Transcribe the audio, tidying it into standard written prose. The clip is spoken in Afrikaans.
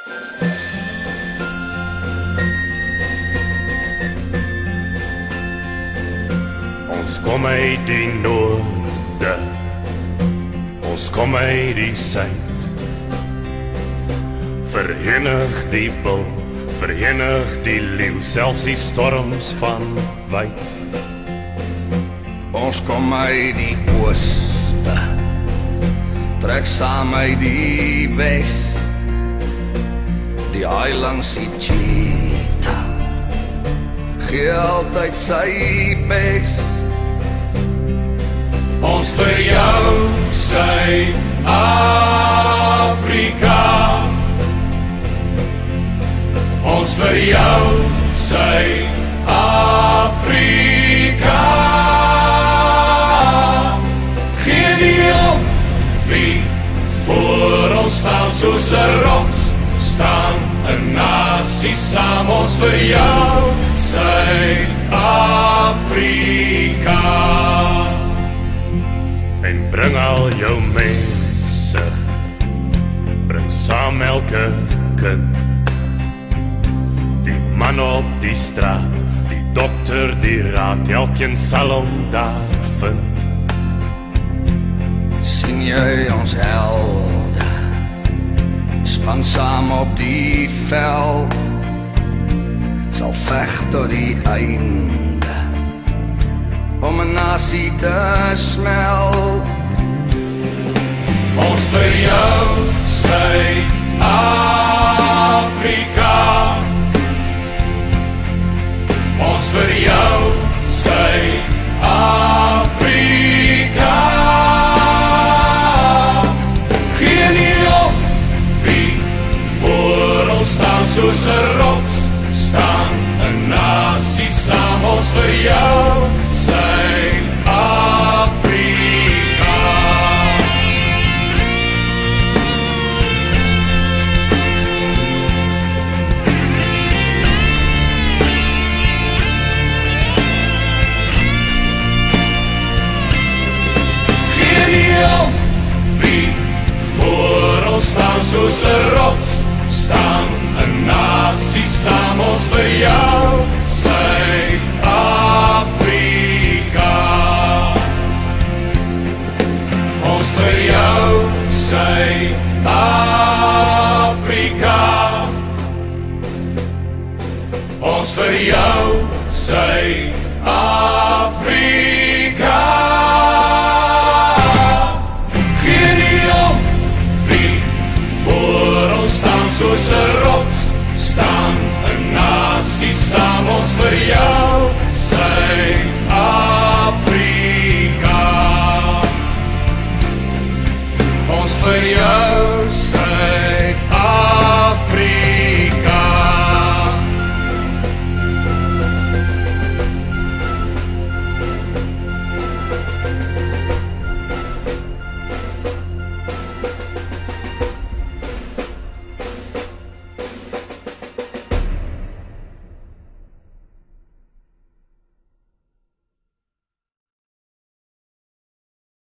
Ons kom uit die noorde, ons kom uit die suid. Verenig die bul, verenig die leeu, selfs die storms van wyd. Ons kom uit die ooste, trek saam uit die wes. Die haai langs die cheetah gee altyd sy bes. Ons vir jou, Suid-Afrika. Ons vir jou, Suid-Afrika. Geen nie om wie voor ons staan, soos 'n rots staan 'n nasie saam. Ons vir jou, Suid-Afrika. En bring al jou mense, bring saam elke kind. Die man op die straat, die dokter, die raad, elkeen sal hom daar vind. Sien jy ons helde, span saam op die veld, sal veg tot die einde, om 'n nasie te smelt. Ons vir jou, Suid-Afrika. Ons vir jou, Suid-Afrika. Geen nie om wie voor ons staan, soos 'n rots staan 'n nasie saam. Ons vir jou, Suid-Afrika. Geen nie om wie voor ons staan, soos 'n rots staan 'n nasie saam. Ons vir jou, Suid-Afrika. Ons vir jou, Suid-Afrika. Ons vir jou, Suid-Afrika. Geen nie om wie voor ons staan, soos 'n rots staan 'n nasie saam. Ons vir jou, Suid-Afrika.